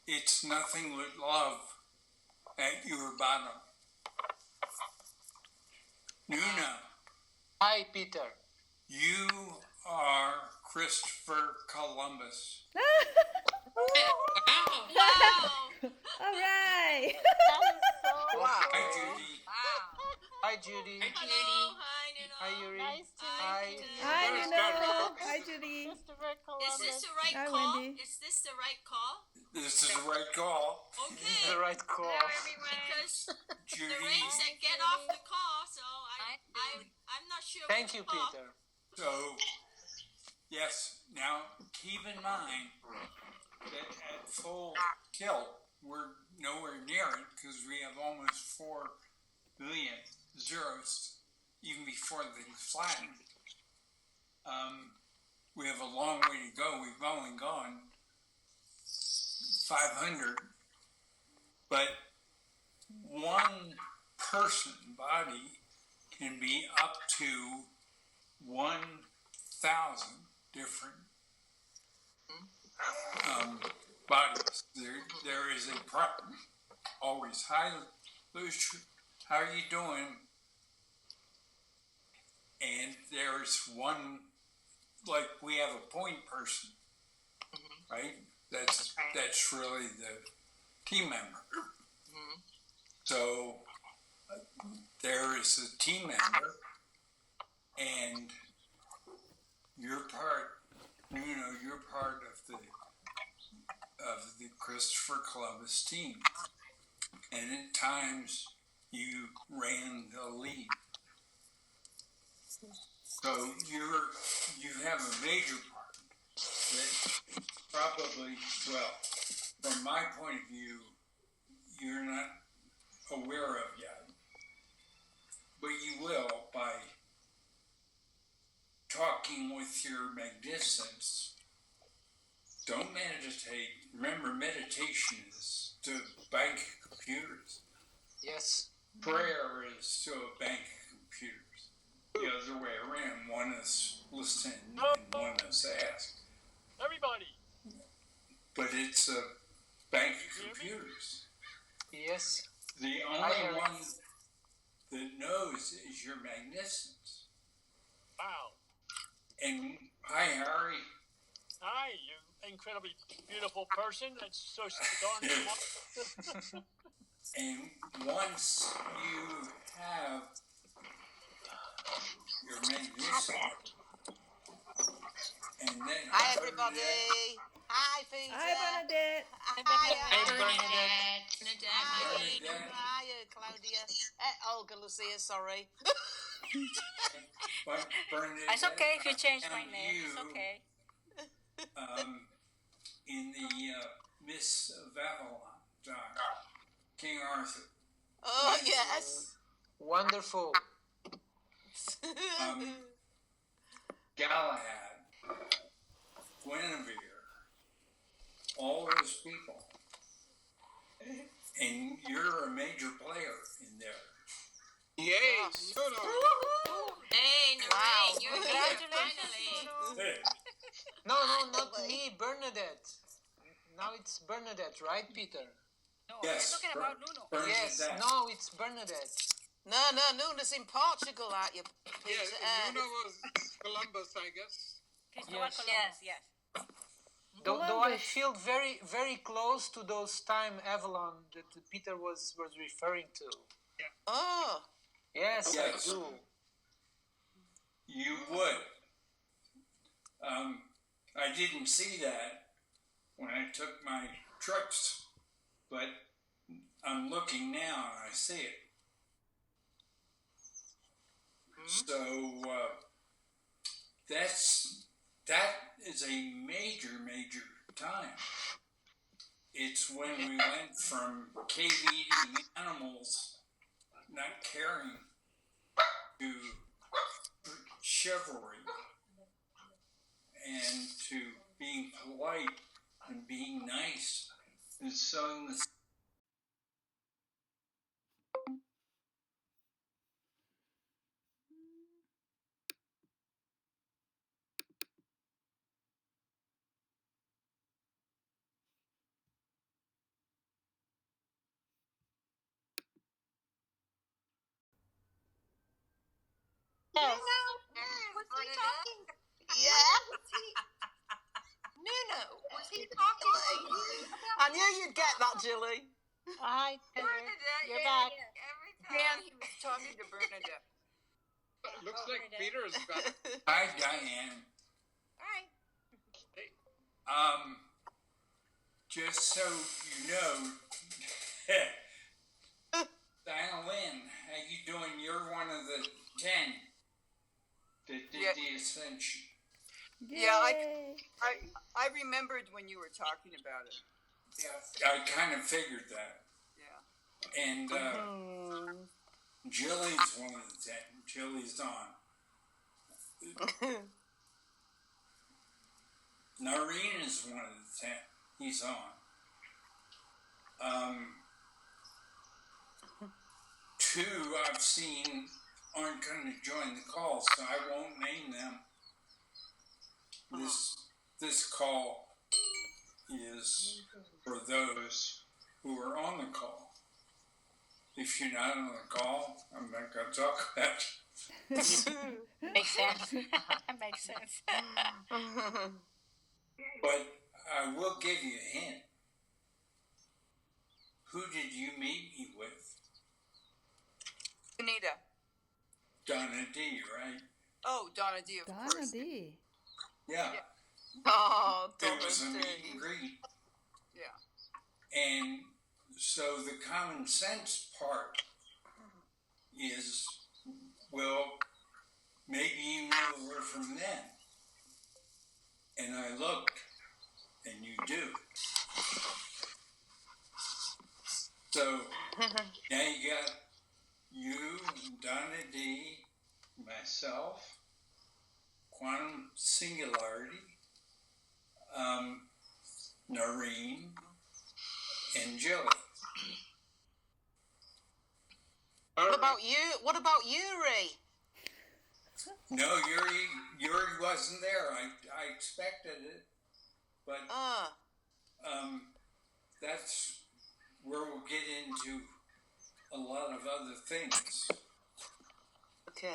It's nothing but love at your bottom. Nuna, Hi, Peter. you are Christopher Columbus. Wow. All right. That is so Wow. Hi, cool. Judy. Wow. Hi, Judy. Hello. Hi, Nuno. Hi, Yuri. Nice to Hi. meet you. Hi, Very Nuno. good. Hi, Judy. Christopher Is Columbus. this the right Hi, call? Wendy. Is this the right call? This is the right call. Okay. The right call. Hello, everyone. Because the Judy, rain said get off the call, so I'm not sure. Thank which you, call. Peter. so yes, now keep in mind that at full tilt, we're nowhere near it because we have almost 4 billion zeros even before they flatten. We have a long way to go. We've only gone 500, but one person body can be up to 1,000 different bodies. There is a problem. Always, hi, Lucia, how are you doing? And there's one, like we have a point person, right? That's really the team member. So there is a team member, and you're part. You're part of the Christopher Columbus team, and at times you ran the lead. So you have a major part that probably, well, from my point of view, you're not aware of yet, but you will by talking with your magnificence. Don't meditate. Remember, meditation is to bank computers. Yes. Prayer is to a bank of computers. The other way around. One is listen and one is ask. Everybody. But it's a bank of computers. Yes. The only one that knows is your magnificence. Wow. And hi, Harry. Hi, you incredibly beautiful person. That's so darn smart. And once you have your magnificence, and then Hi, everybody. Hi, Peter. Hi, Bernadette. Hi, Bernadette. Bernadette. Hi, Claudia. Olga, Lucia, sorry. But Bernadette, It's okay if you change my and name. you, It's okay. In the Miss of Avalon, King Arthur. Oh, yes. Wonderful. Galahad, Guinevere, all those people. And you're a major player in there. Yes. Hey, Lorraine, Wow. you're here Congratulations, finally. No, not me, Bernadette. Now it's Bernadette, right, Peter? No, Yes, we're talking about Nuno. Yes. Bernadette. No, it's Bernadette. No, Nuna's in Portugal, aren't you, Peter? Yeah, Nuno was Columbus, I guess. Cristobal Columbus, yes. Though I Columbus. feel very, very close to those time Avalon that Peter was referring to. Oh, Yes, Yes. I do. You would. I didn't see that when I took my trips, but I'm looking now and I see it. So that is a major time. It's when we went from cave-eating animals not caring to chivalry and to being polite and being nice and sowing the Yes. Was he talking? Yeah. Was he? Nuno. Was he talking to you about I knew you'd get that, Julie. Hi, Heather. Bernadette? You're Yeah, back. yeah. Every time. Dan, he was talking to Bernadette. Looks like Peter is better. Hi, Diane. All right. Just so you know, Diana Lynn, how you doing? You're one of the 10 that did Yeah. the ascension. Yeah, Yay. I remembered when you were talking about it. Yeah, I kind of figured that. Yeah. And Jilly's one of the 10. Jilly's on. Noreen is one of the 10. He's on. 2 I've seen aren't going to join the call, so I won't name them. This call is for those who are on the call. If you're not on the call, I'm not going to talk about it. Makes sense. Makes sense. But I will give you a hint. Who did you meet me with? Anita. Donna D, right? Oh, Donna D, of Donna course. D. Yeah. Oh, It was a Donna meet D. and greet. Yeah. And so the common sense part is, well, maybe you knew her from then. And I looked, and you do. So now you got you, Donna D, myself, Quantum Singularity, Noreen, and Jilly. What about you? What about Yuri? No, Yuri wasn't there. I expected it, but that's where we'll get into a lot of other things. Okay.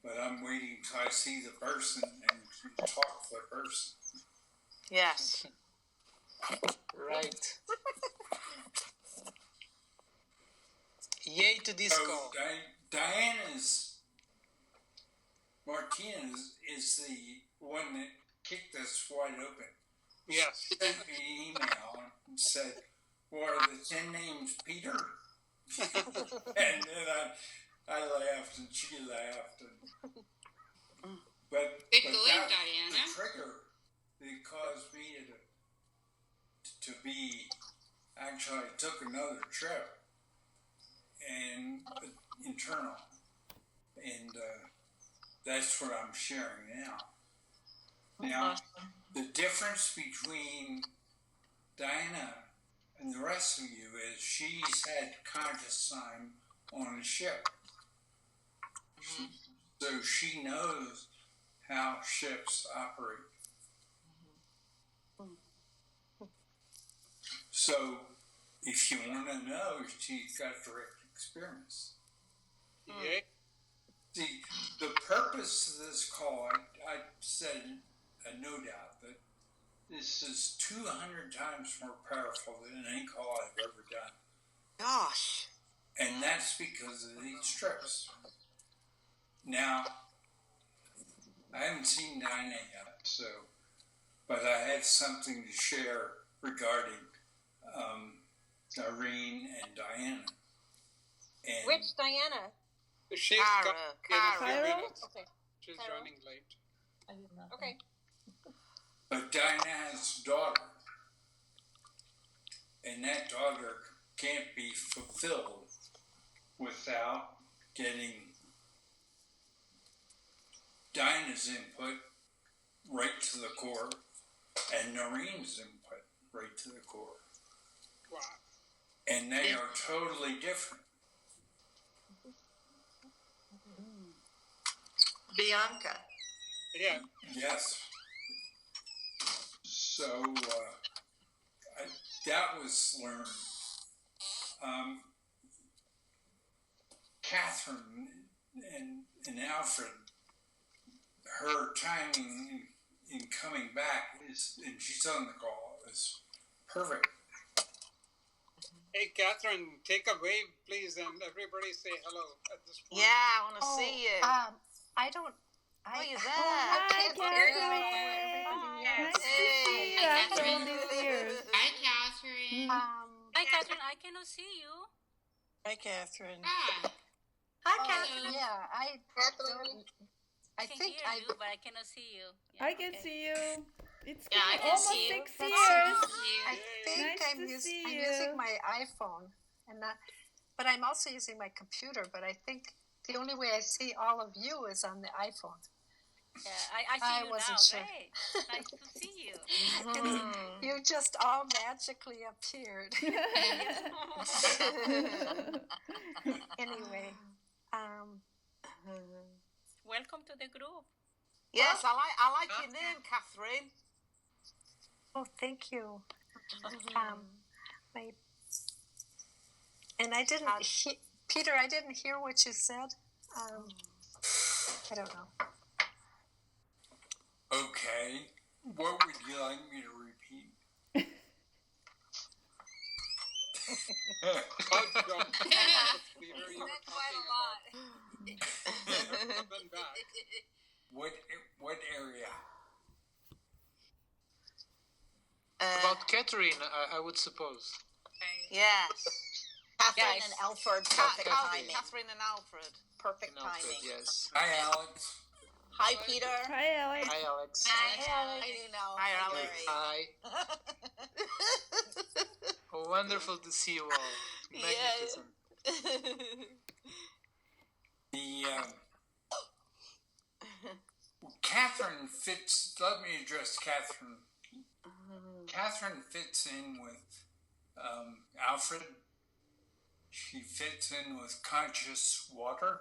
But I'm waiting till I see the person and talk to the person. Yes. Right. Yay to this So call. Martinez is the one that kicked us wide open. Yes. She sent me an email and said, "Well, are the 10 names Peter?" And then I laughed and she laughed. But Good going, that, Diana. the trigger that caused me to be, actually I took another trip and internal. And that's what I'm sharing now. Now, the difference between Diana and the rest of you is she's had conscious time on a ship. So she knows how ships operate. So if you want to know, she's got direct experience. Yeah. See, the purpose of this call, I said, no doubt, that this is 200 times more powerful than any call I've ever done. Gosh. And that's because of these trips. Now, I haven't seen Dinah yet, but I had something to share regarding Irene and Diana. And Which Diana? She's Cara, coming in a few Cara. minutes. Okay. She's Cara. running late. Okay. But Dinah has a daughter, and that daughter can't be fulfilled without getting Dinah's input right to the core and Noreen's input right to the core. Wow. And they are totally different. Bianca. Yeah. Yes. So that was learned. Catherine and and Alfred, her timing in coming back is, and she's on the call, is perfect. Hey, Catherine, take a wave, please, and everybody say hello at this point. Yeah, I want to see you. I don't. Oh, you're there. Hi, can't hear you. Catherine. Hi. Nice to see you Hi, after all Catherine. these years. Hi, Catherine. Hi, Catherine. I cannot see you. Hi, Catherine. Ah, Hi, Hello. Catherine. Yeah, I don't. I can think hear I. you, but I cannot see you. Yeah, I can okay. see you. It's Yeah, I been can almost see you. 6 That's years. I think Nice I'm, to see I'm you. using my iPhone, and not, but I'm also using my computer. But I think the only way I see all of you is on the iPhone. Yeah, I see I you wasn't now. sure. Great. Nice to see you. You just all magically appeared. Anyway, Welcome to the group. Yes, I like your name, Catherine. oh, thank you. My, and I didn't, Peter, I didn't hear what you said. I don't know. Okay, what would you like me to repeat? Oh, John. Peter, you were Said quite talking a lot. about up and back. What area? About Catherine, I would suppose. Yes. Catherine Yes. and Alfred, perfect timing. Catherine and Alfred. Perfect No, timing. yes. Hi, Alex. Hi, Peter. Hi, Alex. Hi, Alex. I do know. Hi, Hi, Alex. Larry. Hi. Oh, wonderful to see you all. Magnificent. The Catherine fits. Let me address Catherine. Catherine fits in with Alfred. She fits in with Conscious Water.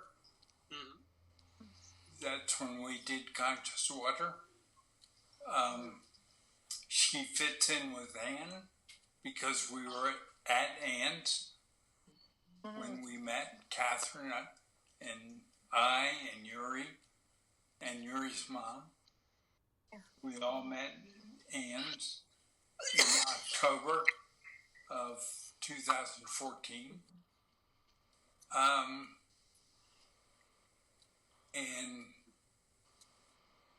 That's when we did Conscious Water. She fits in with Anne because we were at Anne's when we met. Catherine and I and Yuri and Yuri's mom. We all met Anne's in October of 2014. And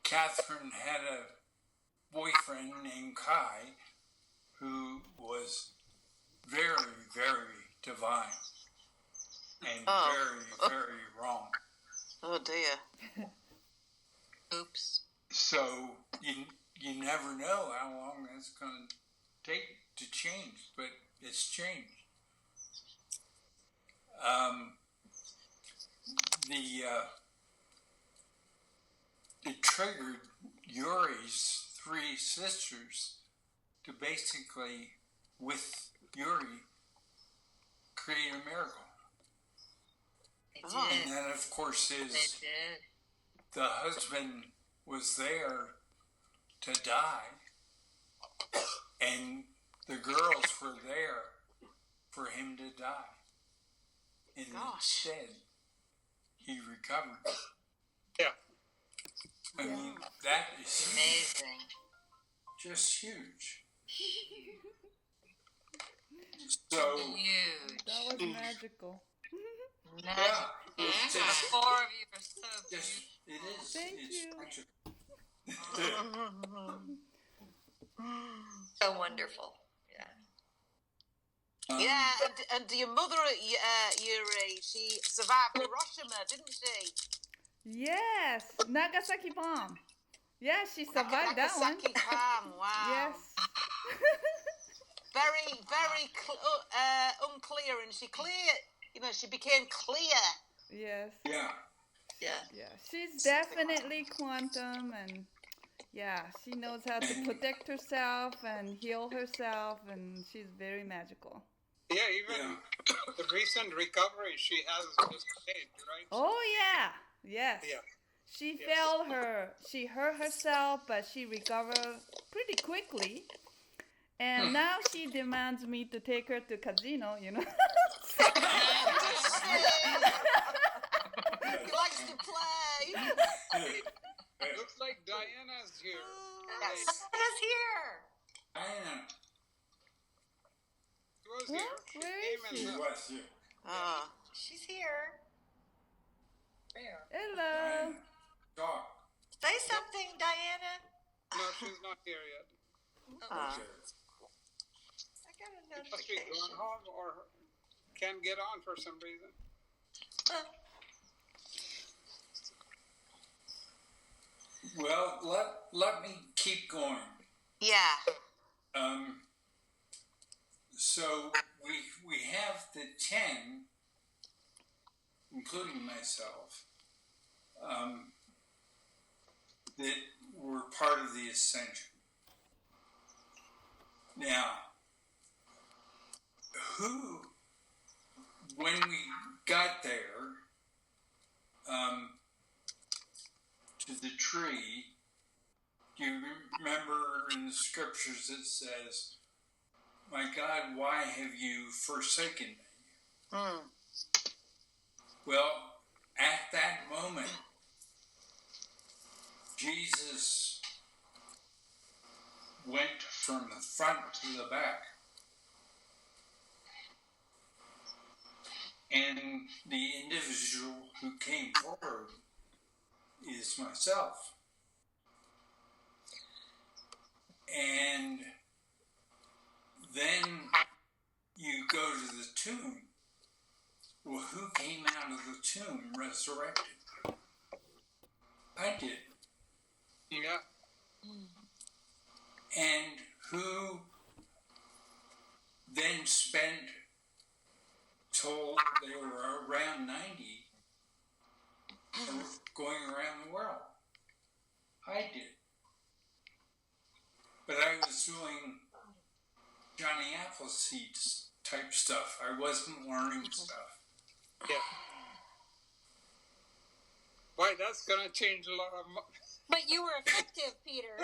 Catherine had a boyfriend named Kai who was very, very divine and very, very wrong. Oh, dear. Oops. So you never know how long that's going to take to change, but it's changed. It triggered Yuri's three sisters to basically, with Yuri, create a miracle. And that, of course, is the husband was there to die, and the girls were there for him to die. And instead, he recovered. Yeah. I mean, that is Amazing. just huge. So, Huge. That was magical. yeah, it's The just, four of you are so just it is. Thank it's you. magical. so wonderful. Yeah. Yeah, and your mother, Yuri, she survived Hiroshima, didn't she? Yes, Nagasaki bomb. Yeah, she survived that one. Nagasaki Palm, wow. Yes. Very, very unclear, and she she became clear. Yes. Yeah. Yeah, she's definitely quantum, and yeah, she knows how to protect herself and heal herself, and she's very magical. Yeah, even the recent recovery she has just made, right? Oh yeah, yes. Yeah. She she hurt herself, but she recovered pretty quickly. And now she demands me to take her to casino, He likes to play. Looks like Diana's here. Yes. Diana's here. Diana, She was Huh? here. Where came is and she? she left. was here. She's here. Where? Hello. Diana, talk. Say something, Diana. No, she's not here yet. Okay. I got a She must be gone home or can't get on for some reason. Well, let me keep going. Yeah. So we have the 10, including myself, that were part of the ascension. Now, when we got there, to the tree, you remember in the scriptures it says, "My God, why have you forsaken me?" Well, at that moment, Jesus went from the front to the back. And the individual who came forward is myself. And then you go to the tomb. Well, who came out of the tomb resurrected? I did. Yeah. And who then spent, told they were around 90, going around the world? I did. But I was doing Johnny Appleseed type stuff. I wasn't learning stuff. Yeah. Boy, that's gonna change a lot of. But you were effective, Peter.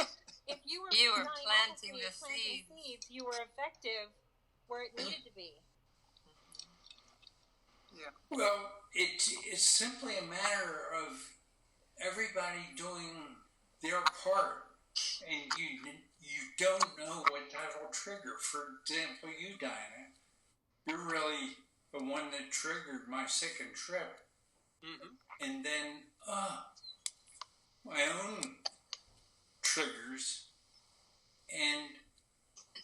If you were Johnny planting Appleseed, the planting seeds, you were effective where it needed to be. Yeah. Well, it's simply a matter of everybody doing their part, and you don't know what that'll trigger. For example, you, Diana, you're really the one that triggered my second trip, and then my own triggers, and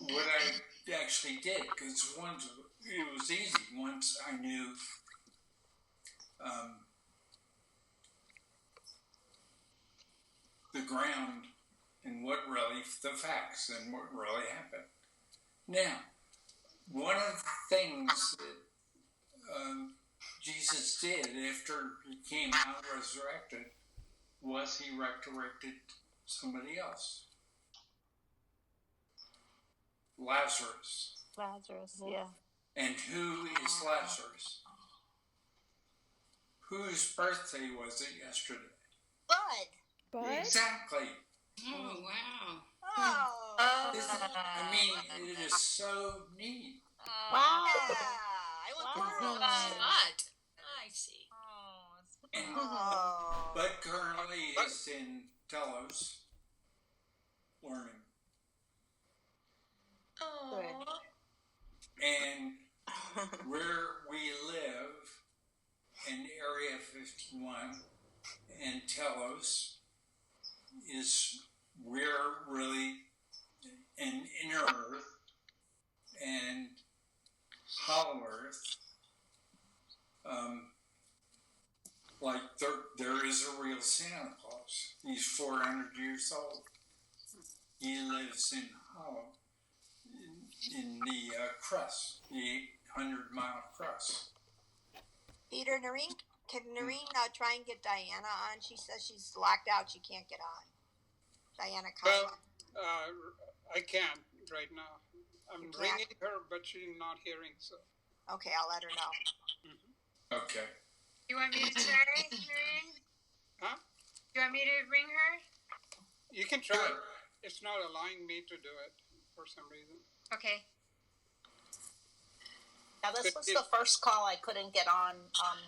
what I actually did, because once it was easy once I knew the ground and what really, the facts and what really happened. Now, one of the things that Jesus did after he came out resurrected was he resurrected somebody else. Lazarus. Lazarus, yeah. And who is Lazarus? Whose birthday was it yesterday? Bud. Bud? Exactly. Oh, wow. Oh. I mean, it is so neat. Wow. I want to Wow. But I see. And Oh. Bud currently is in Telos learning. Oh. And where we live in Area 51 and Telos is where really in Inner Earth and Hollow Earth, like there is a real Santa Claus. He's 400 years old. He lives in Hollow, in the crust, the 800-mile crust. Peter, can Noreen try and get Diana on? She says she's locked out. She can't get on. Diana, Well, I can't right now. I'm ringing her, but she's not hearing. So. Okay, I'll let her know. Okay. You want me to try, Noreen? Huh? You want me to ring her? You can try. It's not allowing me to do it for some reason. Okay. Now, this was the first call I couldn't get on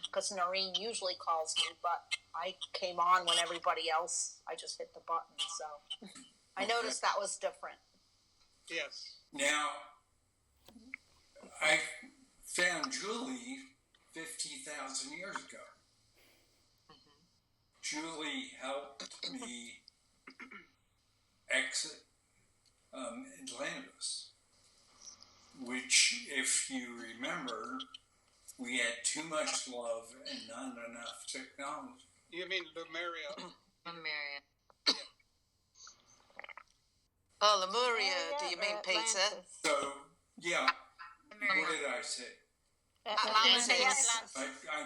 because Noreen usually calls me, but I came on when everybody else, I just hit the button. So I noticed that was different. Yes. Now, I found Julie 50,000 years ago. Julie helped me exit Atlantis, which, if you remember, we had too much love and not enough technology. You mean Lemuria? Lemuria. Oh, Lemuria, do you mean Peter? So, yeah, Lemuria. what did I say? Atlantis. I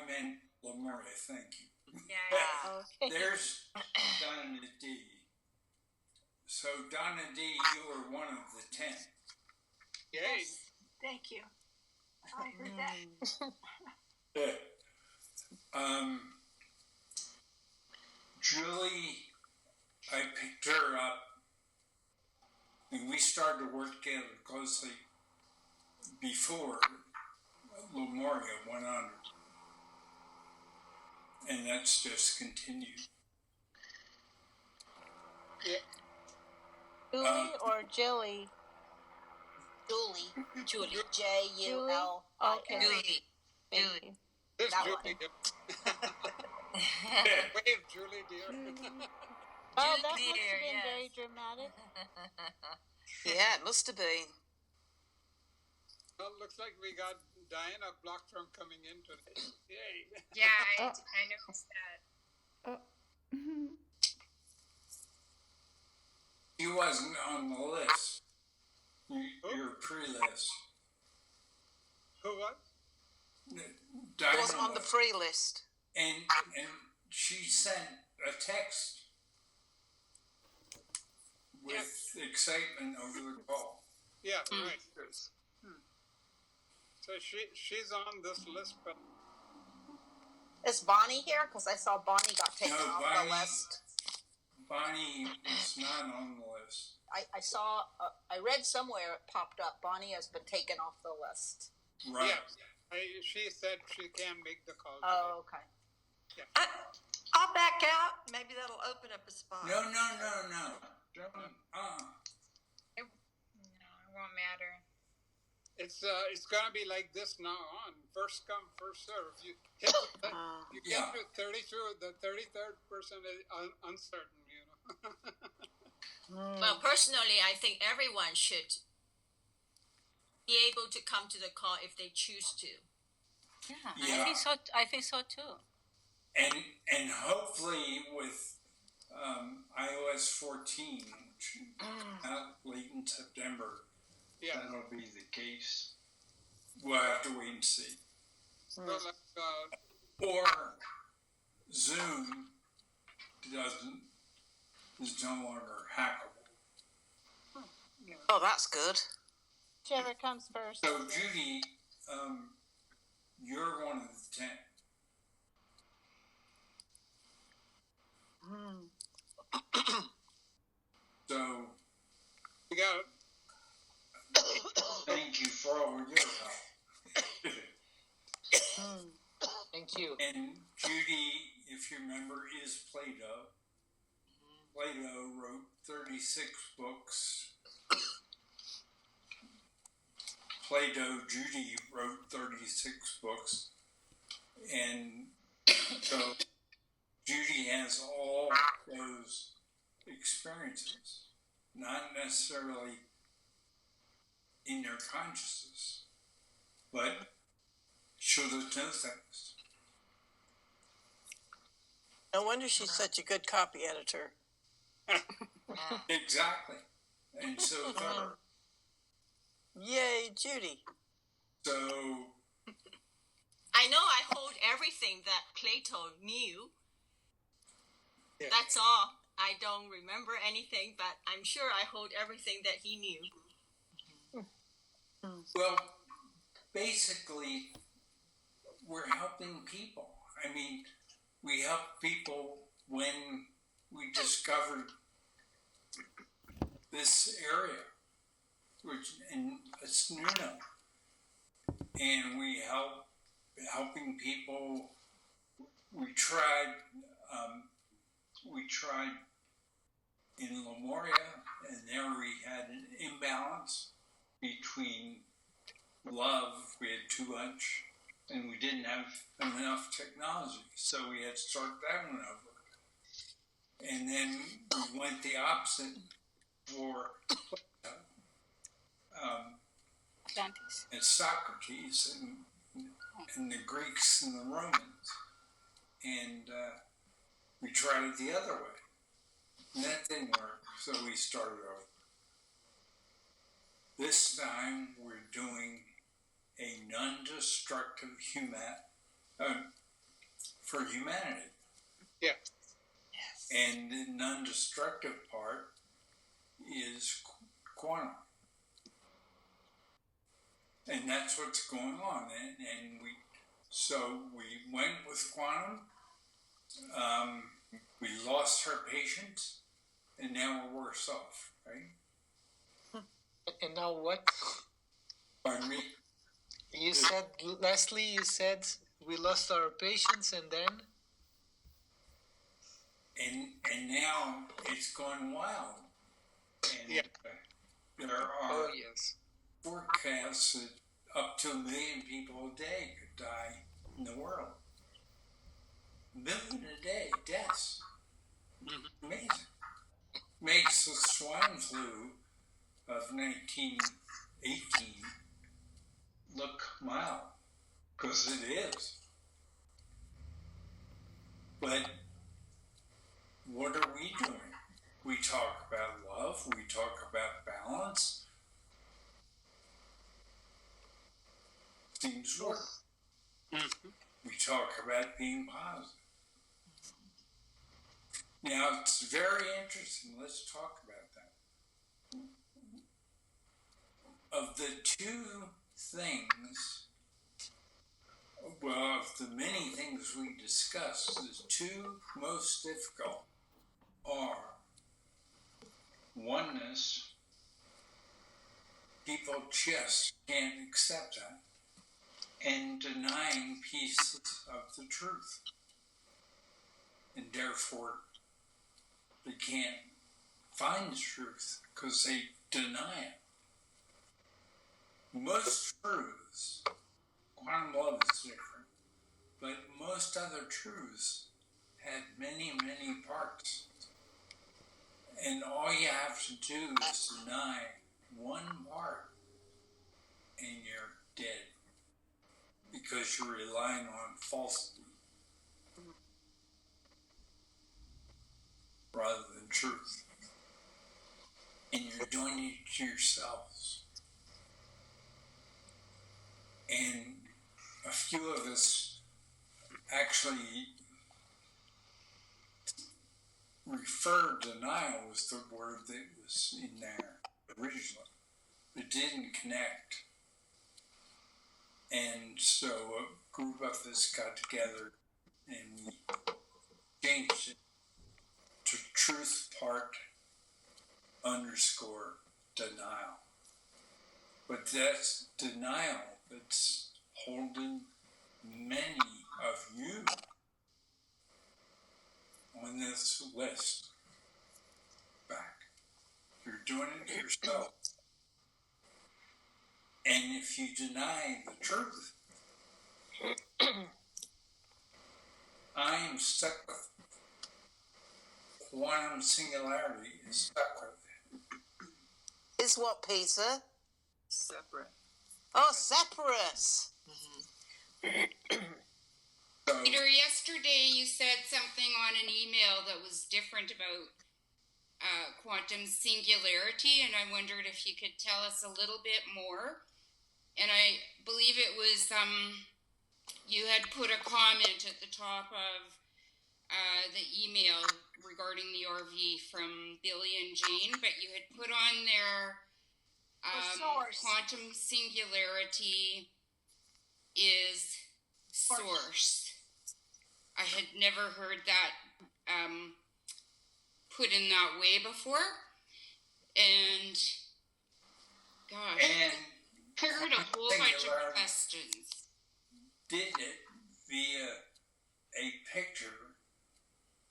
meant Lemuria, thank you. Yeah. There's Donna D. So, Donna D, you were one of the 10. Yay. Yes. Thank you. I heard that. Julie, I picked her up, and we started to work together closely before Lemuria went under. And that's just continued. Yeah. Julie or Jilly? Julie. J-U-L-I. Okay. Julie. Thank Julie. you. This That Julie. Wave, Julie, dear. Oh, Julie that must dear, have been yes. very dramatic. Yeah, it must have been. Well, looks like we got Diana blocked from coming in today. Yay. Yeah, I noticed that. He wasn't on the list. Your pre-list. Who was? Diana It wasn't on the free list. And she sent a text with excitement over the call. Yeah, right. So she's on this list, but Is Bonnie here? Because I saw Bonnie got taken off Bonnie, the list. Bonnie is not on the list. I saw, I read somewhere it popped up, Bonnie has been taken off the list. Right. yeah, she said she can't make the call today. Oh, okay. I'll back out. Maybe that'll open up a spot. No. Don't, No, it won't matter. It's gonna be like this now on. First come, first serve. You hit you get to 32, the 33rd person is uncertain, you know. Well, personally, I think everyone should be able to come to the call if they choose to. Yeah. I think so too. And hopefully with iOS 14, which out late in September, that'll be the case. We'll have to wait and see. So like, Or Zoom is no longer hackable. Oh, that's good. Whichever comes first. So Judy, you're one of the 10. So we got thank you for all your help. Thank you. And Judy, if you remember, is Plato. Plato wrote 36 books. Judy wrote 36 books. And so Judy has all those experiences, not necessarily in their consciousness, but she'll just know things. No wonder she's such a good copy editor. Exactly. And so thorough. Yay, Judy. So I know I hold everything that Plato knew. Yeah. That's all. I don't remember anything, but I'm sure I hold everything that he knew. well, basically, we're helping people. I mean, we helped people when we discovered this area, which, and it's new now. and we helping people. We tried in Lemuria, and there we had an imbalance between love. We had too much, and we didn't have enough technology, so we had to start that one over. And then we went the opposite for and Socrates and the Greeks and the Romans, and we tried it the other way, and that didn't work. So we started over. This time we're doing a non-destructive for humanity. Yeah. Yes. And the non-destructive part is quantum. And that's what's going on. And we went with quantum. We lost our patience, and now we're worse off, right? And now what? Pardon me? You said, Leslie, you said we lost our patience, and then? And now it's gone wild. And there are forecasts that up to 1 million people a day could die in the world. 1 million a day, deaths. Amazing. Makes the swine flu of 1918 look mild, because it is. But what are we doing? We talk about love, we talk about balance. Seems to work. We talk about being positive. Now, it's very interesting. Let's talk about that. Of the two things, well, of the many things we discussed, the two most difficult are oneness. People just can't accept that. And denying pieces of the truth. And therefore, they can't find the truth because they deny it. Most truths, quantum love is different, but most other truths have many, many parts. And all you have to do is deny one part, and you're dead. Because you're relying on falsity rather than truth. And you're doing it to yourselves. And a few of us actually referred denial was the word that was in there originally. It didn't connect. And so a group of us got together and we changed it to truth part underscore denial. But that's denial that's holding many of you on this list back. You're doing it to yourself. And if you deny the truth, I am stuck with it. Quantum singularity is stuck with it. Is what, Peter? Separate. Oh, separate. Peter, yesterday you said something on an email that was different about quantum singularity, and I wondered if you could tell us a little bit more. And I believe it was you had put a comment at the top of the email regarding the RV from Billy and Jane, but you had put on there quantum singularity is source. I had never heard that put in that way before, and gosh, I heard a whole bunch Singularity questions. did it via a picture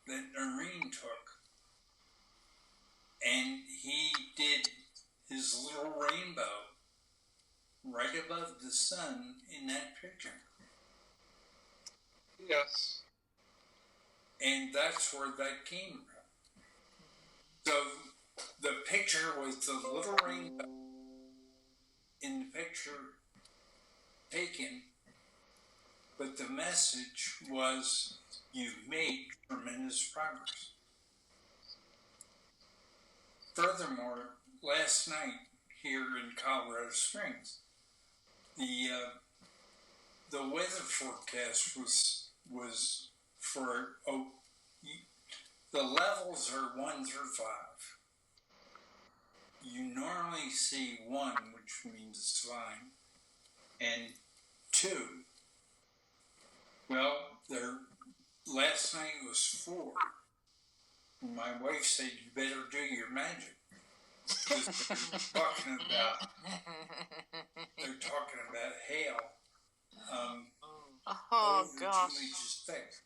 that Noreen took. And he did his little rainbow right above the sun in that picture. Yes. And that's where that came from. So the picture was the little rainbow in the picture taken, but the message was, you've made tremendous progress. Furthermore, last night here in Colorado Springs, the weather forecast was for the levels are 1 through 5. You normally see 1, which means it's fine, and 2. Well, last night was 4. My wife said, you better do your magic. Because they're talking about hail. Oh, over gosh. 2 inches thick.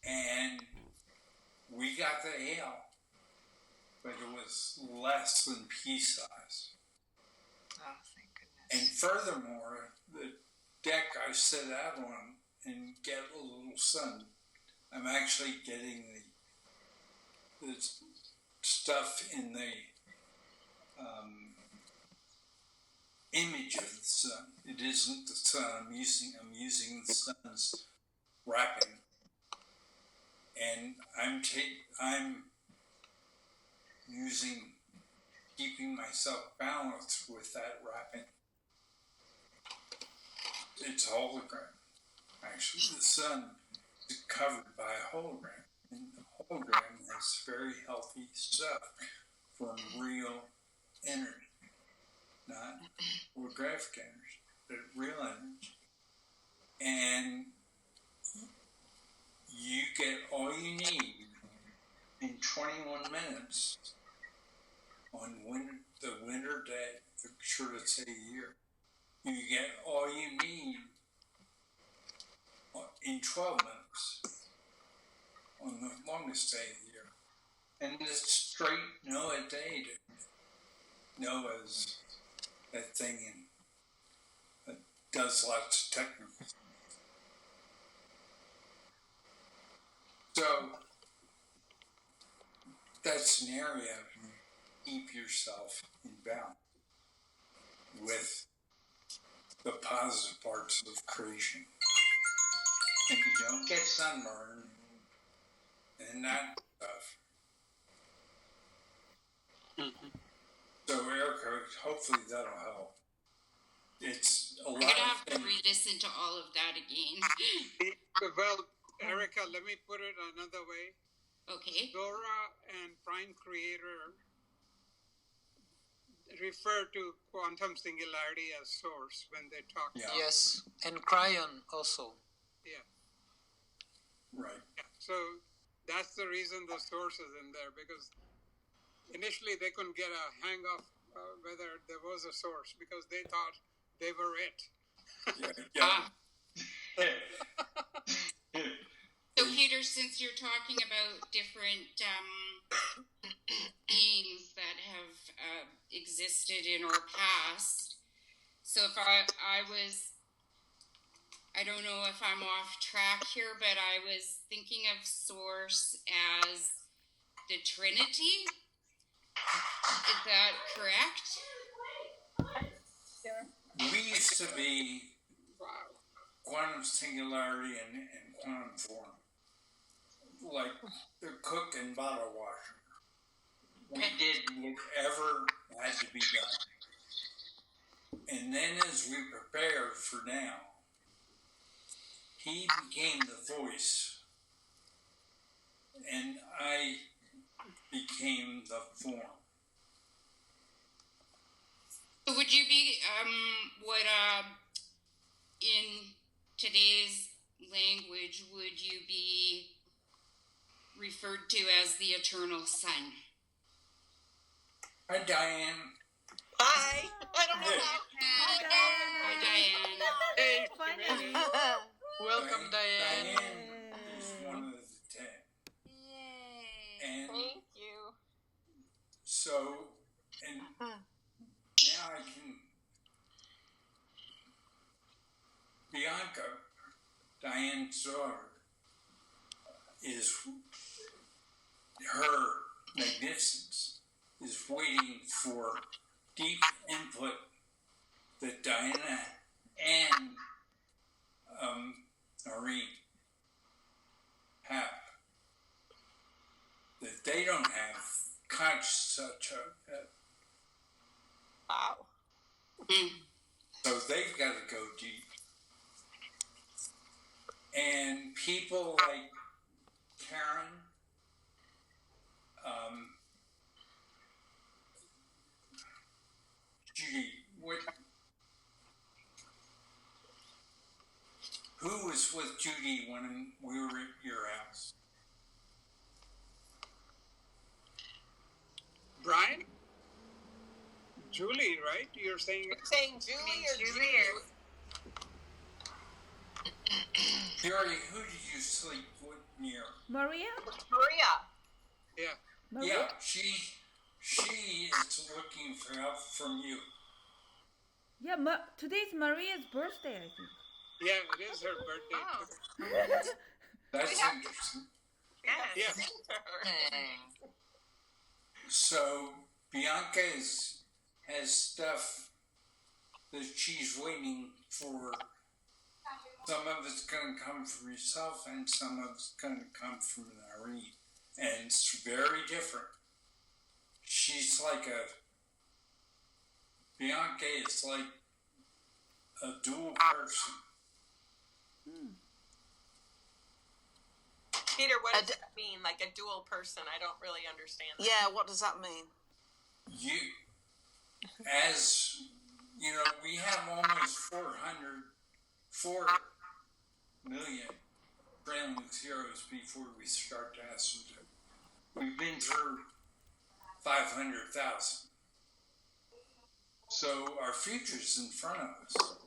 And we got the hail, but it was less than pea size. Oh, thank goodness. And furthermore, the deck I sit out on and get a little sun, I'm actually getting the stuff in the image of the sun. It isn't the sun I'm using the sun's wrapping. And I'm keeping myself balanced with that wrapping. It's a hologram. Actually, the sun is covered by a hologram. And the hologram has very healthy stuff from real energy. Not holographic energy, but real energy. And you get all you need in 21 minutes on the winter day, the shortest day of the year. You get all you need in 12 minutes on the longest day of the year. And it's straight Noah day. Noah's that thing that does lots of technical stuff. So that's an area to keep yourself in balance with the positive parts of creation. And you don't get sunburn and that stuff. Mm-hmm. So Erica, hopefully that'll help. It's a lot I'm gonna of have to things. re-listen to all of that again. Well, Erica, let me put it another way. Okay. Dora and Prime Creator refer to quantum singularity as source when they talk. Yeah. Yes, and Cryon also. Yeah. Right. So that's the reason the source is in there, because initially they couldn't get a hang of whether there was a source because they thought they were it. Yeah. So, Peter, since you're talking about different beings that have existed in our past, so if I don't know if I'm off track here, but I was thinking of Source as the Trinity. Is that correct? We used to be quantum singularity and quantum form. Like the cook and bottle washer. We did whatever had to be done. And then as we prepared for now, he became the voice. And I became the form. Would you be in today's language would you be referred to as the eternal Son? Hi, Diane. Hi. I don't know Bianca, Diane's daughter, is her magnificence is waiting for deep input that Diana and Noreen have that they don't have such a Wow. so they've got to go deep. And people like Karen, Judy, who was with Judy when we were at your house? Brian? Julie, right? You're saying Julie or Julie? Jerry, who did you sleep with near? Maria? Maria. Yeah. Maria? Yeah, she is looking for help from you. Yeah, today's Maria's birthday, I think. Yeah, it is her birthday too. That's interesting. Yeah. So Bianca has stuff that she's waiting for. Some of it's going to come from yourself, and some of it's going to come from Noreen, and it's very different. She's like Bianca is like a dual person. Peter, what does that mean? Like a dual person? I don't really understand that. Yeah, what does that mean? As you know, we have almost 4 million trailing zeros before we start to asymptote. We've been through 500,000. So our future's in front of us.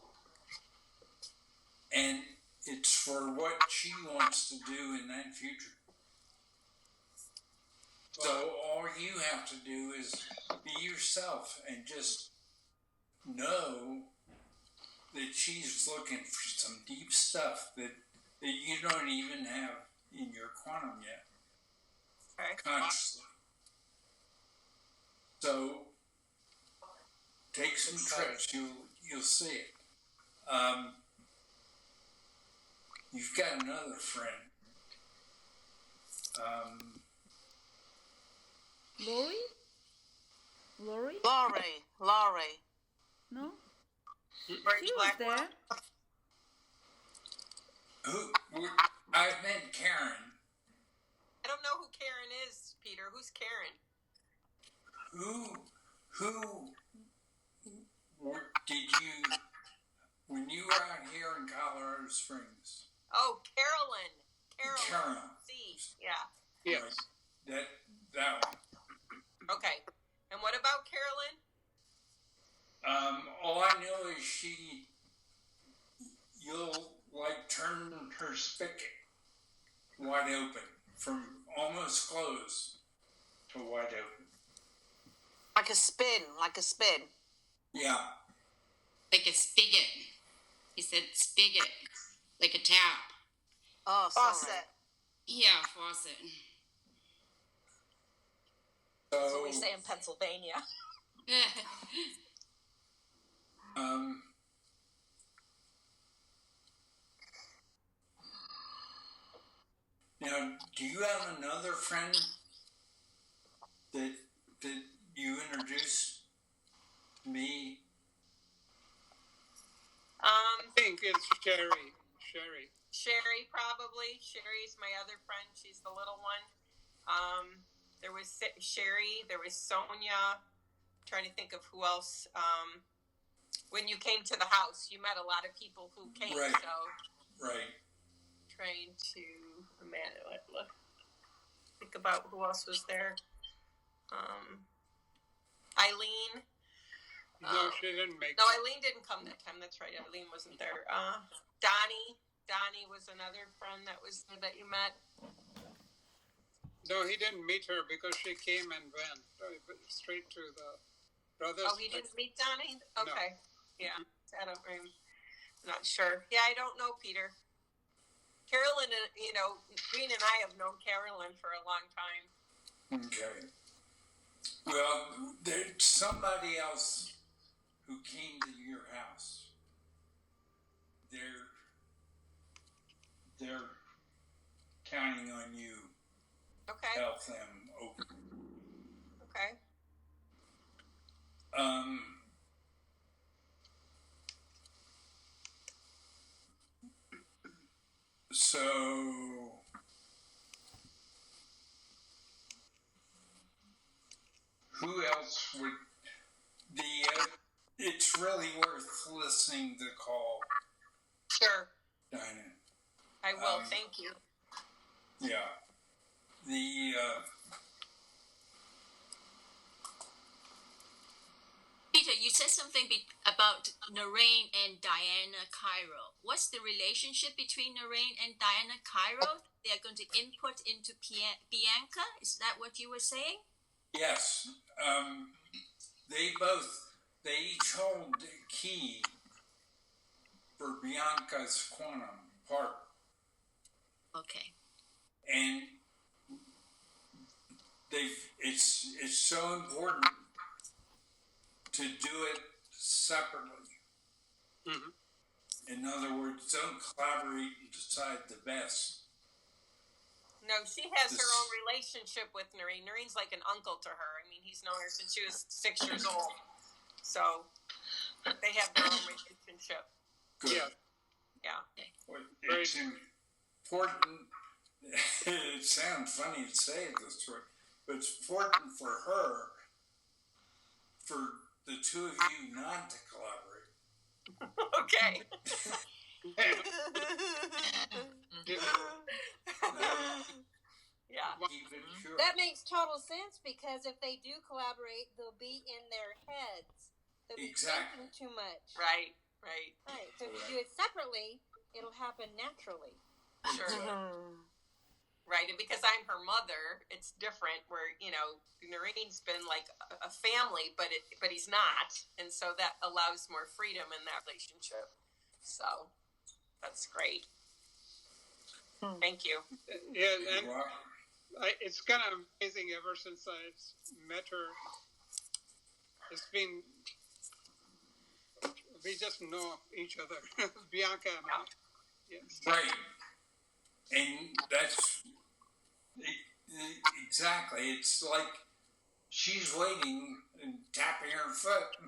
And it's for what she wants to do in that future. So all you have to do is be yourself and just know that she's looking for some deep stuff that you don't even have in your quantum yet. Consciously. So take some trips, you'll see it. You've got another friend. Lori? Laurie. No? She Orange was Black there. I've met Karen. I don't know who Karen is, Peter. Who's Karen? Who did you, when you were out here in Colorado Springs? Oh, Carolyn. Carolyn. C. Yeah. Yes. That one. Okay. And what about Carolyn? All I know is you'll like turn her spigot wide open from almost closed to wide open. Like a spin. Yeah. Like a spigot. He said spigot. Like a tap. Oh, Faucet. Yeah, faucet. That's what we say in Pennsylvania. Now, do you have another friend that you introduced to me? I think it's Sherry. Sherry, probably. Sherry's my other friend. She's the little one. There was Sherry. There was Sonia. I'm trying to think of who else. When you came to the house, you met a lot of people who came. Right. So Right. Trying to think about who else was there. Eileen. No, she didn't make No, it. Eileen didn't come that time. That's right. Eileen wasn't there. Donnie. Donnie was another friend that was there that you met. No, he didn't meet her because she came and went straight to the brothers. Oh, he didn't meet Donnie? Okay. Yeah. I don't remember. Not sure. Yeah, I don't know, Peter. Carolyn, Green and I have known Carolyn for a long time. Okay. Well, there's somebody else who came to your house. They're counting on you. Okay. Help them open. Okay. So who else would it's really worth listening to the call. Sure. Dinah. I will. Thank you. Yeah. Peter, you said something about Noreen and Diana Cairo. What's the relationship between Noreen and Diana Cairo? They are going to input into Bianca? Is that what you were saying? Yes. They each hold the key for Bianca's quantum part. Okay. And it's so important to do it separately. Mm-hmm. In other words, don't collaborate and decide the best. No, she has her own relationship with Noreen. Noreen's like an uncle to her. I mean, he's known her since she was 6 years old. So they have their own relationship. Good. Yeah. It's important. It sounds funny to say it this way, but it's important for her, for the two of you not to collaborate. Okay. Yeah. That makes total sense, because if they do collaborate, they'll be in their heads. They'll be thinking too much. Right. So if you do it separately, it'll happen naturally. Sure. Right, and because I'm her mother, it's different. Where Noreen's been like a family, but he's not, and so that allows more freedom in that relationship. So that's great. Thank you. Yeah, and it's kind of amazing. Ever since I've met her, it's been we just know each other, Bianca and I. Yes. Right. And that's exactly. It's like she's waiting and tapping her foot for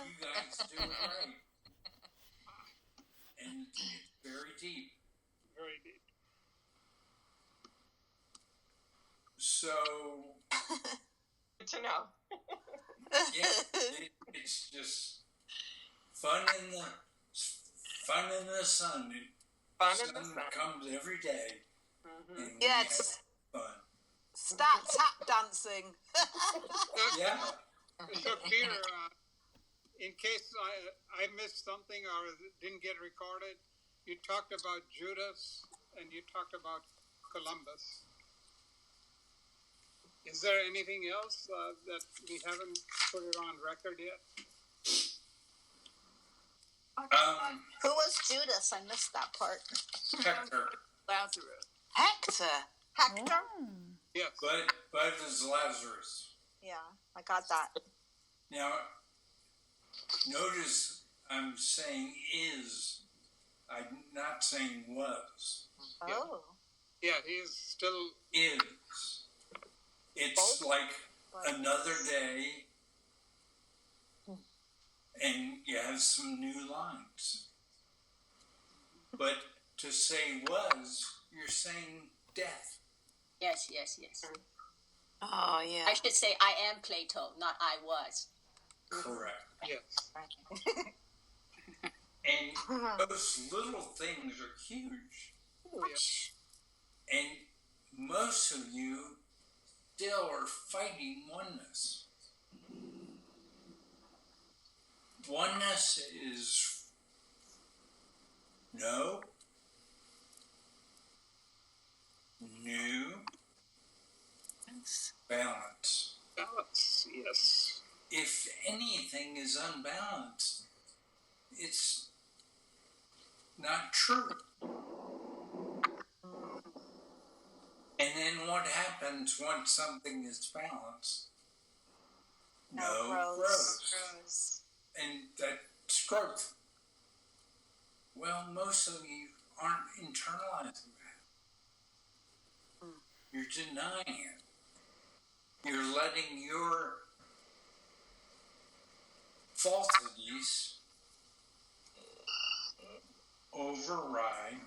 you guys to do it right. And it's very deep. Very deep. So. Good to know. It's just fun in the sun. Fun sun in the sun comes every day. Mm-hmm. And yeah, it's fun. Start tap dancing. Yeah. So Peter, in case I missed something or didn't get recorded, you talked about Judas and you talked about Columbus. Is there anything else that we haven't put it on record yet? Who was Judas? I missed that part. Hector. Lazarus. Hector? Yes. But it's Lazarus. Yeah, I got that. Now, notice I'm saying is. I'm not saying was. Oh. Yeah, he's still is. It's like another day, and you have some new lines. But to say was, you're saying death. Yes. Oh, yeah. I should say I am Plato, not I was. Correct. Yes. And those little things are huge. Yeah. And most of you still are fighting oneness. Oneness is no, new, balance. Balance, yes. If anything is unbalanced, it's not true. And then what happens once something is balanced? No growth. And that's growth. Well, most of you aren't internalizing that. You're denying it. You're letting your falsities override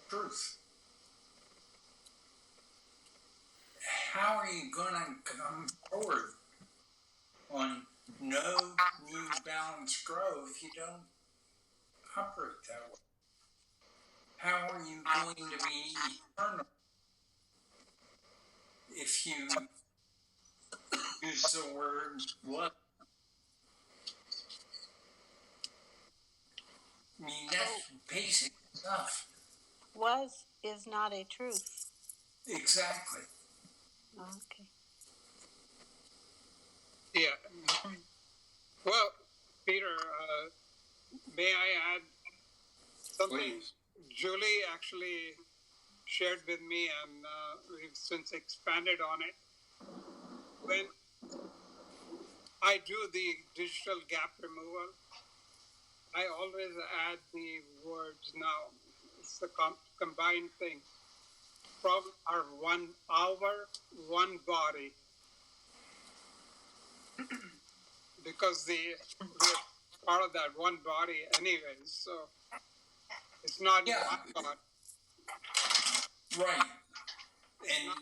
truth. How are you going to come forward on no new balanced growth if you don't operate that way? How are you going to be eternal if you use the word what? I mean, that's basic stuff. Was is not a truth. Exactly. Okay. Yeah. Well, Peter, may I add something? Please. Julie actually shared with me, and we've since expanded on it. When I do the digital gap removal, I always add the words now. It's the combined thing. From our one one body. Because we're part of that one body anyways, so it's not one God. Right. And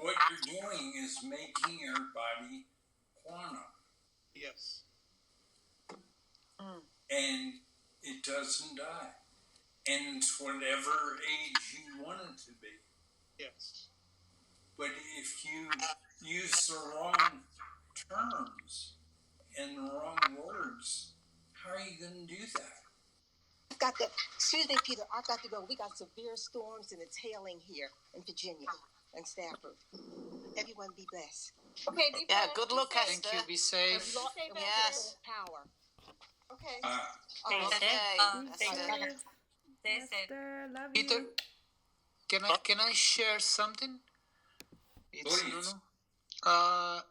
what you're doing is making your body quantum. Yes. And it doesn't die. And it's whatever age you want it to be. Yes. But if you use the wrong terms and the wrong words, how are you going to do that? Excuse me, Peter, I got to go. We got severe storms and it's hailing here in Virginia and Stanford. Everyone be blessed. Okay, be Yeah, blessed. good luck, Thank Esther. you. Be safe. Yes. Power. Okay. Okay. Esther, love Peter, you. can I share something? It's Please. Nuno.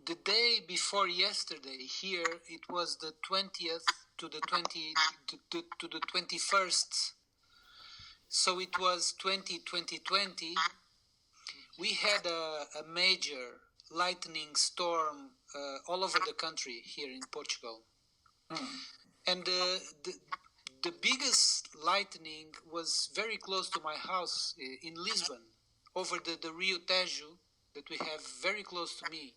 The day before yesterday here, it was the 20th to the 21st. So it was 2020. We had a major lightning storm all over the country here in Portugal. And the biggest lightning was very close to my house in Lisbon, over the Rio Tejo that we have very close to me.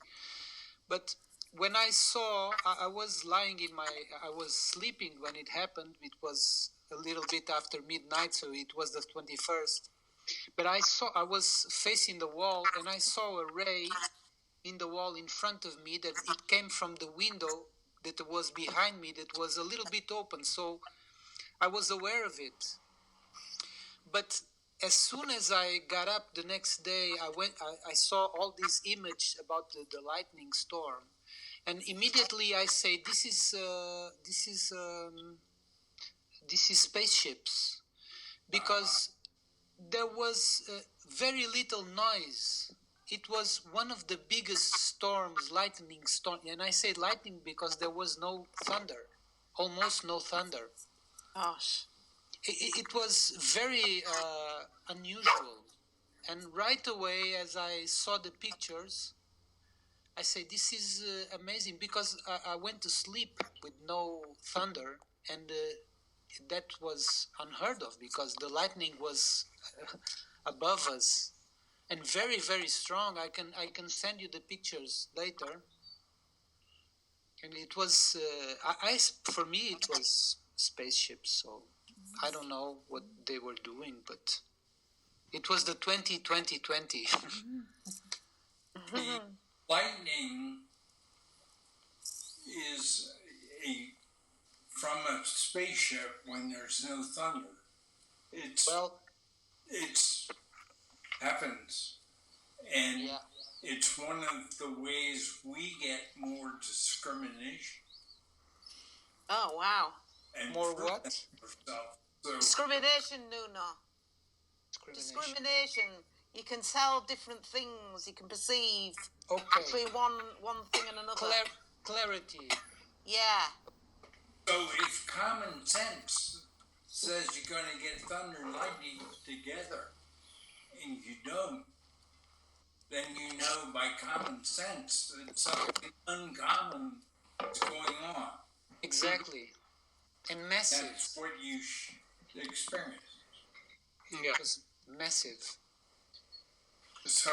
But when I saw, I was I was sleeping when it happened. It was a little bit after midnight, so it was the 21st. But I was facing the wall, and I saw a ray in the wall in front of me that it came from the window that was behind me that was a little bit open, so I was aware of it. But as soon as I got up the next day, I saw all these images about the lightning storm, and immediately I say, this is spaceships, because there was very little noise. It was one of the biggest storms, lightning storm, and I say lightning because there was no thunder, almost no thunder. Gosh. It was very unusual. And right away, as I saw the pictures, I say, this is amazing, because I went to sleep with no thunder, and that was unheard of, because the lightning was above us and very, very strong. I can send you the pictures later. And it was, for me, it was spaceships, so I don't know what they were doing, but it was the 2020. The lightning is from a spaceship when there's no thunder. It's happens, and it's one of the ways we get more discrimination. Oh, wow. and More prove what? herself. So Discrimination, Nuno. Discrimination. Discrimination. You can tell different things. You can perceive Okay. between one thing and another. Clarity. Yeah. So if common sense says you're going to get thunder and lightning together, and you don't, then you know by common sense that something uncommon is going on. Exactly. And massive. That's what you experience. It was massive. So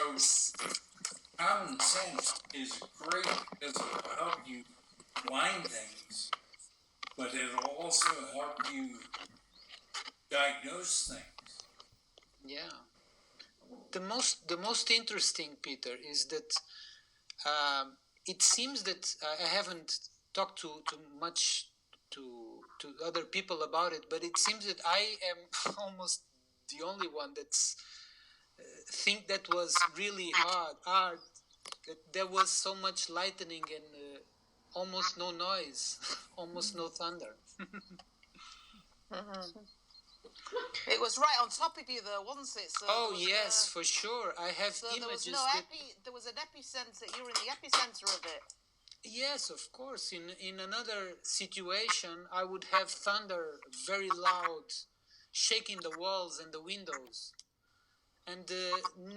common sense is great because it will help you find things, but it'll also help you diagnose things. Yeah. The most interesting, Peter, is that it seems that I haven't talked to much to other people about it, but it seems that I am almost the only one that's think that was really hard. That there was so much lightning and almost no noise, almost no thunder. It was right on top of you, though, wasn't it? So yes, for sure. I have images. There was an epicenter. You were in the epicenter of it. Yes, of course. In another situation, I would have thunder very loud, shaking the walls and the windows, and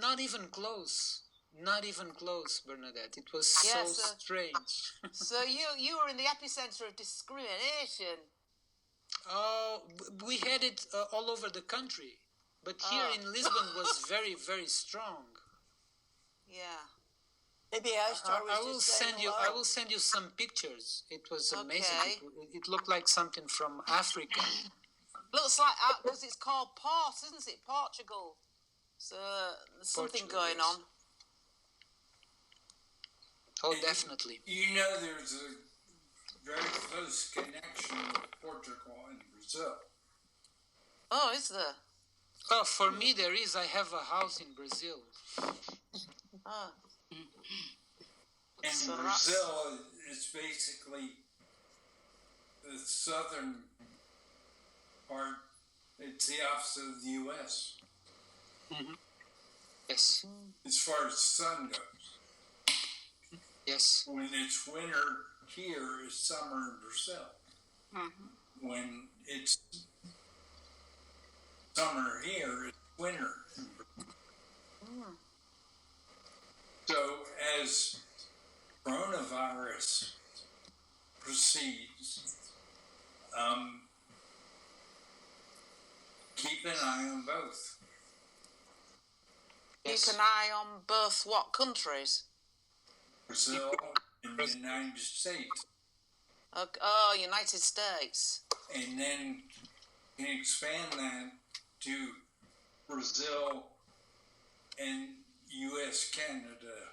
not even close. Not even close, Bernadette. It was so strange. So you were in the epicenter of discrimination. We had it all over the country, but here in Lisbon was very, very strong. Yeah. Maybe Ashtar was I will just send saying you. hello. I will send you some pictures. It was amazing. Okay. It looked like something from Africa. Looks like because it's called Port, isn't it? Portugal. So there's something going on. Oh, definitely. You know, there's a very close connection with Portugal and Brazil. Oh, is there? Oh, for me there is. I have a house in Brazil. Oh. And So Brazil is basically the southern part. It's the opposite of the U.S. Mm-hmm. Yes. As far as the sun goes. Yes. When it's winter here, it's summer in Brazil. Mm-hmm. When it's summer here, it's winter in Brazil. Mm. So as coronavirus proceeds, keep an eye on both. Keep an eye on both what countries? Brazil and the United States. Oh, United States. And then you can expand that to Brazil and U.S., Canada.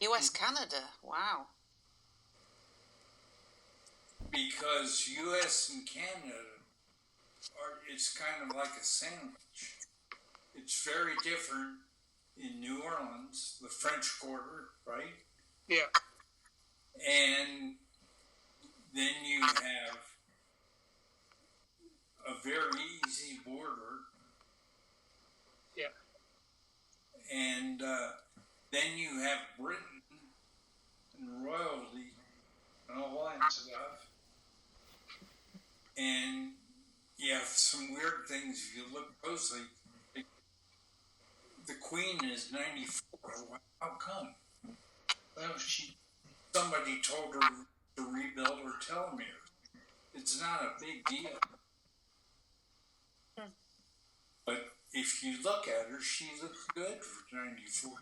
U.S., Canada. Wow. Because U.S. and Canada it's kind of like a sandwich. It's very different in New Orleans, the French Quarter, right? Yeah. And then you have a very easy border. Yeah. And then you have Britain and royalty and all that stuff. And you have some weird things if you look closely. The Queen is 94. How come? Well, somebody told her to rebuild her telomeres. It's not a big deal. But if you look at her, she looks good for 94.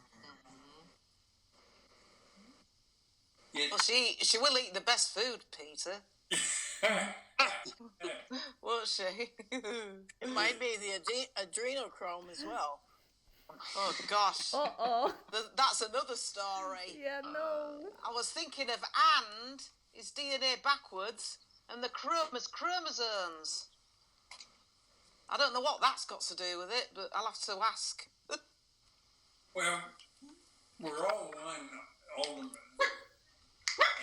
Well, she will eat the best food, Peter. Won't she? It might be the adrenochrome as well. Oh, gosh. Uh-oh. That's another story. Yeah, no. I was thinking of and is DNA backwards and the chromosomes. I don't know what that's got to do with it, but I'll have to ask. Well, we're all one ultimately.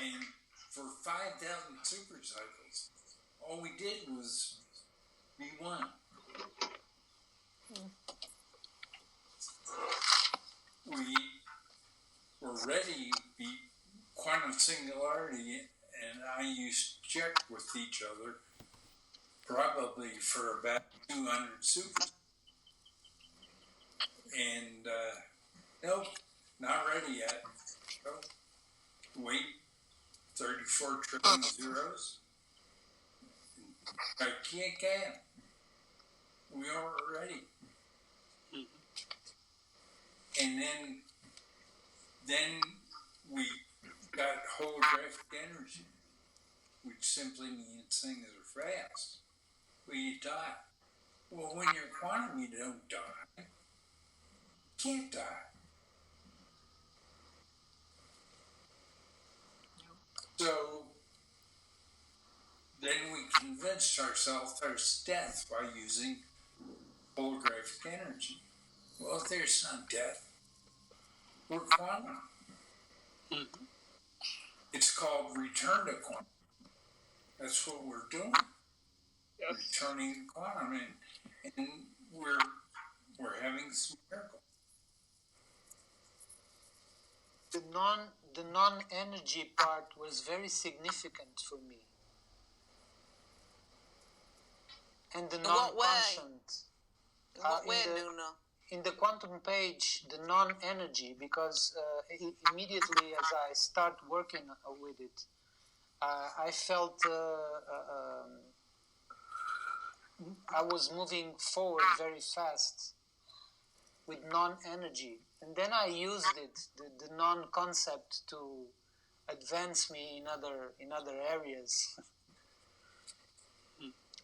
And for 5,000 supercycles. All we did was be one. We were ready to be quantum singularity, and I used to check with each other probably for about 200 supers. And nope, not ready yet. So wait 34 trillion zeros. I can't. We aren't ready. And then we got holographic energy, which simply means things are fast. Well, you die. Well, when you're quantum, you don't die. You can't die. So then we convinced ourselves there's death by using holographic energy. Well, there's no death. We're quantum. It's called return to quantum. That's what we're doing. Yes. Returning to quantum, and we're having some miracle. The non-energy part was very significant for me. And the non-constant. In what way, Nuno? In the quantum page, the non-energy, because immediately as I start working with it, I felt I was moving forward very fast with non-energy. And then I used it, the non-concept, to advance me in other areas.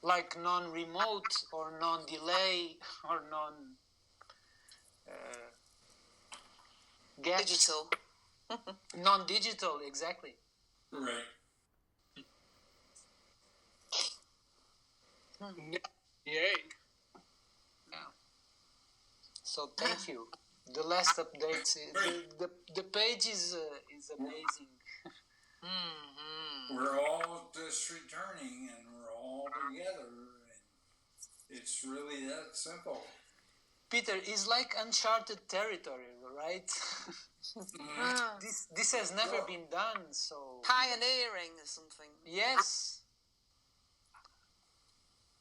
Like non-remote or non-delay or digital. Non-digital, exactly. Right. Yay. Yeah. So thank you. The last updates, the page is amazing. We're all just returning, and we're all together, and it's really that simple. Peter, it's like uncharted territory, right? This has never been done, so pioneering or something. Yes,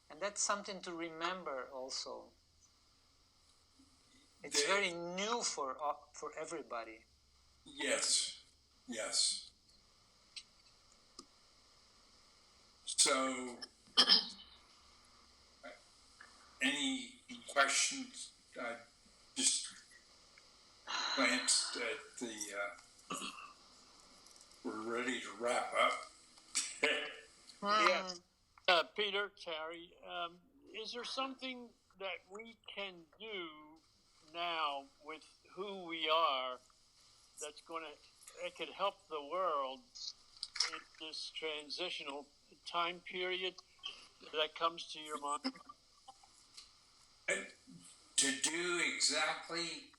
and that's something to remember also. It's very new for everybody. Yes. So, any questions? I just glanced at the. We're ready to wrap up. Yes. Peter, Terry, is there something that we can do now with who we are that could help the world in this transitional time period that comes to your mind? To do exactly,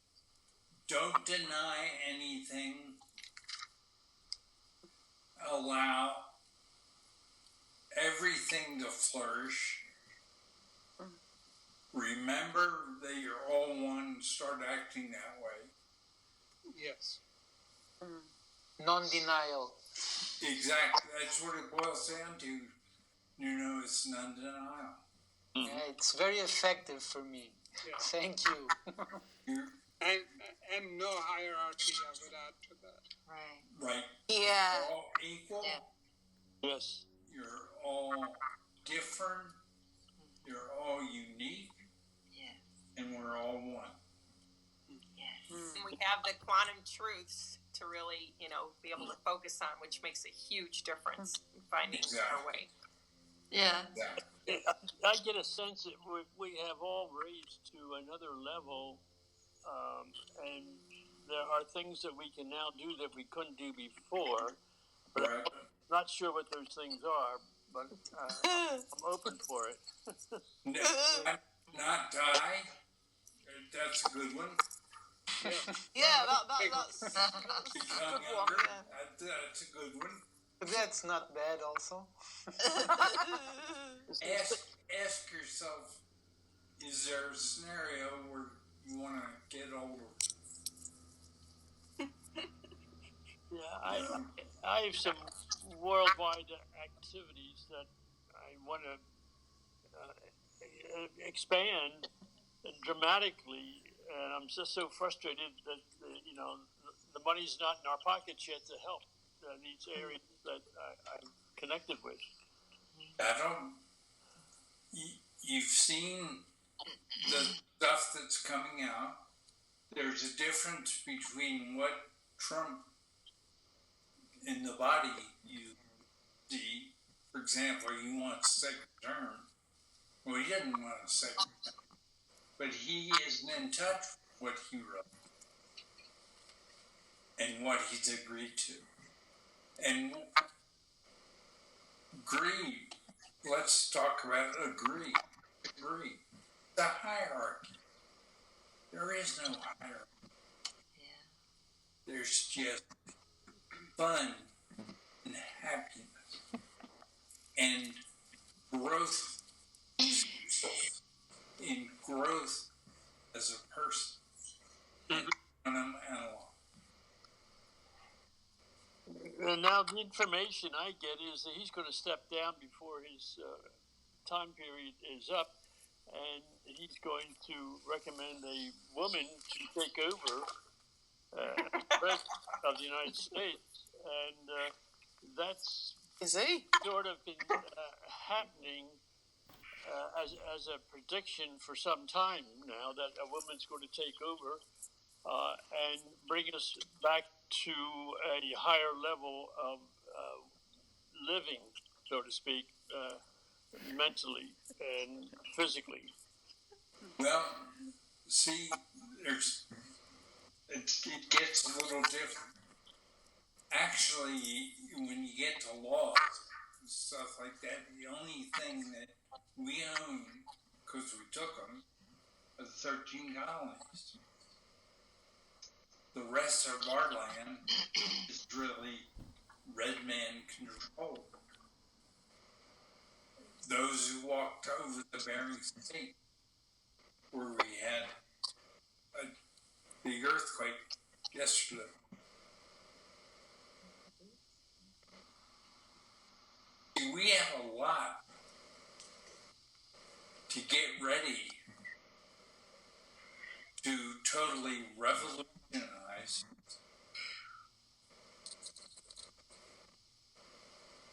don't deny anything, allow everything to flourish. Remember that you're all one, start acting that way. Yes. Non-denial. Exactly. That's what it boils down to. It's non-denial. Yeah, it's very effective for me. Yeah. Thank you. and no hierarchy, I would add to that. Right. Yeah. You're all equal. Yeah. Yes. You're all different. You're all unique. And we're all one. And we have the quantum truths to really, be able to focus on, which makes a huge difference in finding our way. Yeah. I get a sense that we have all raised to another level, and there are things that we can now do that we couldn't do before. But I'm not sure what those things are, but I'm open for it. Not die. That's a good one. Yeah, that's a good one. That's a good one. That's not bad also. Ask yourself, is there a scenario where you want to get older? Yeah, I have some worldwide activities that I want to expand dramatically, and I'm just so frustrated that the money's not in our pockets yet to help these areas that I'm connected with. You've seen the stuff that's coming out. There's a difference between what Trump in the body you see. For example, he wants second term. Well, he didn't want a second term, but he isn't in touch with what he wrote and what he's agreed to. And greed, let's talk about greed. The hierarchy. There is no hierarchy. There's just fun and happiness and growth in growth as a person. And I'm analog. And now the information I get is that he's going to step down before his time period is up, and he's going to recommend a woman to take over president of the United States, and that's sort of been happening as a prediction for some time now, that a woman's going to take over and bring us back to a higher level of living, so to speak, mentally and physically. Well, see, it gets a little different. Actually, when you get to laws and stuff like that, the only thing that we own, because we took them, are the 13 colonies. The rest of our land is really red man controlled. Those who walked over the Bering Strait, where we had a big earthquake yesterday. We have a lot to get ready to totally revolutionize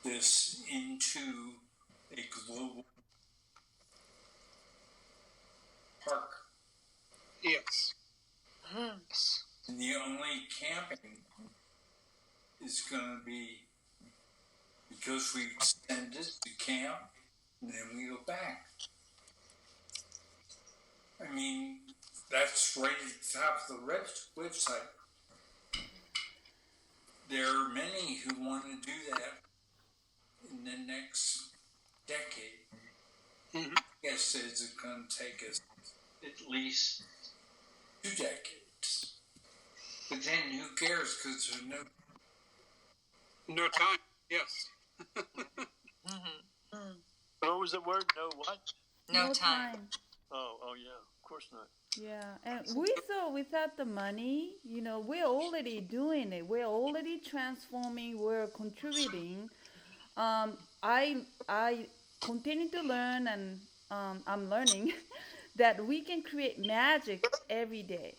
this into a global park. Yes. And the only camping is going to be because we extended to camp and then we go back. I mean, that's right at the top of the website. There are many who want to do that in the next decade. I guess it's going to take us at least 2 decades. But then who cares, because there's no time. Yes. What was the word? No what? No time. Oh yeah, of course not. Yeah, and we thought without the money, we're already doing it. We're already transforming. We're contributing. I continue to learn, and I'm learning that we can create magic every day.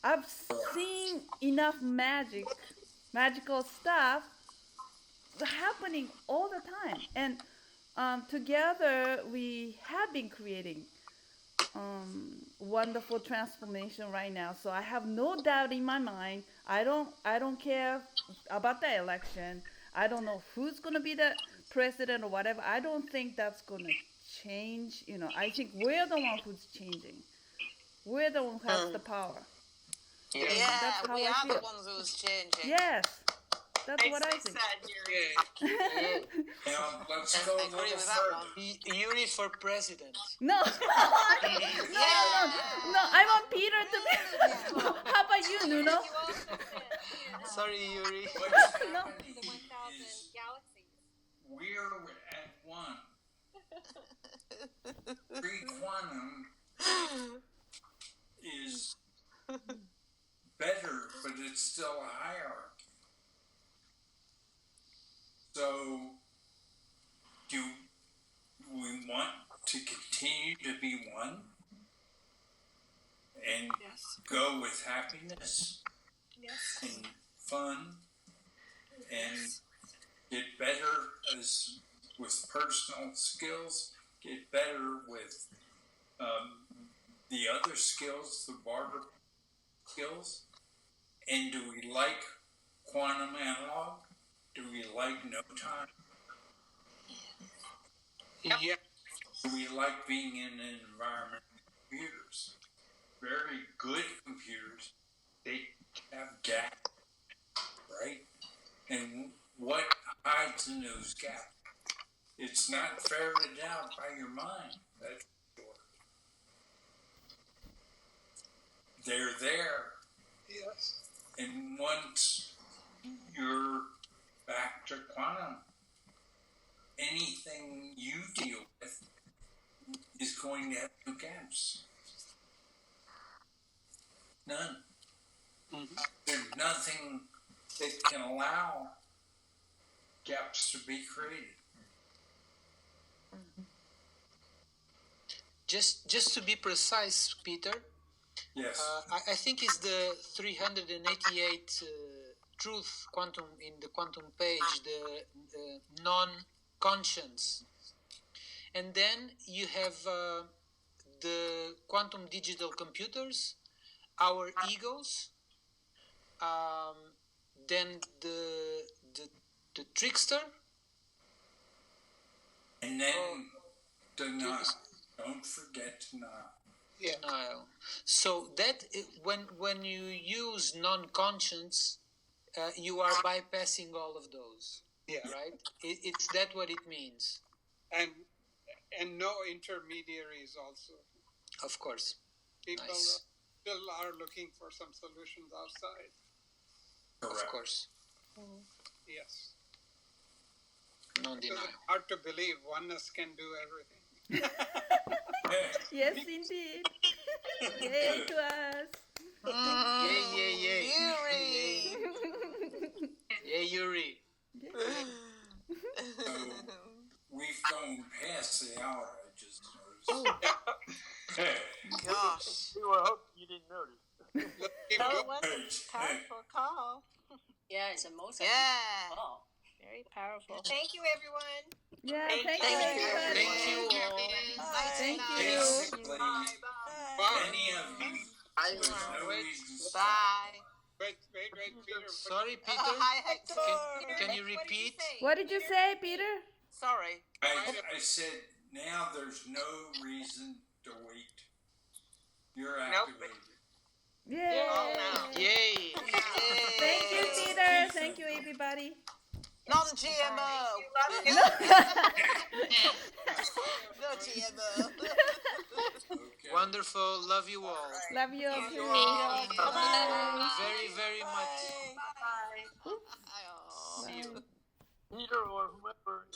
I've seen enough magical stuff happening all the time, and together we have been creating wonderful transformation right now. So I have no doubt in my mind. I don't care about the election. I don't know who's going to be the president or whatever. I don't think that's going to change. I think we're the one who's changing. We're the one who has the power. Yeah, we are the ones who's changing. Yes. That's what I Nicely think. said, Yuri. Yeah. Now, let's go a agree little with that further. one. Yuri for president. No, no. I want Peter to be. How about you, Nuno? You also said here, Sorry, Yuri. What's No. happening the 1,000 is galaxies. we're at one. Pre-quantum is better, but it's still a hierarchy. So, do we want to continue to be one and go with happiness and fun and get better as with personal skills, get better with the other skills, the barter skills? And do we like quantum analog? Do we like no time? Yeah. Do we like being in an environment with computers? Very good computers, they have gaps, right? And what hides in those gaps? It's not ferreted out by your mind, that's for sure. They're there. Yes. And once you're back to quantum, anything you deal with is going to have no gaps. None. There's nothing that can allow gaps to be created. Just to be precise, Peter, Yes. I think it's the 388 truth quantum in the quantum page, the non-conscience. And then you have the quantum digital computers, our egos, then the trickster. And then denial. Don't forget denial. Denial. So that when you use non-conscience, you are bypassing all of those. Yeah. Right. It's that what it means. And no intermediaries also. Of course. People Nice. still are looking for some solutions outside. Correct. Of course. Yes. Non-denial. It's hard to believe oneness can do everything. Yes, indeed. Yay to us. Yay. Yuri. Yay, Yuri. So we've gone past the hour, I just noticed. Gosh. We were hoping you didn't notice. No, it was a powerful call. Yeah, it's a most Yeah. call. Very powerful. Thank you, everyone. Yeah, Thank thank you. you, Thank you. everybody. Thank you all. Thank you. Basically, Bye. any of you, there's no reason to stop. Bye. Wait, Peter. Sorry, Peter. Hi, Hector. Can you repeat? What did you say, Peter? Sorry. I said, now there's no reason to wait. You're Nope. activated. Yay. Yay. Thank you, Peter. Thank you, everybody. Non-GMO. You No love GMO. Okay. Wonderful. Love you all. Love you all. You all. Bye. Very, very much. Oh. See you. Peter or whomever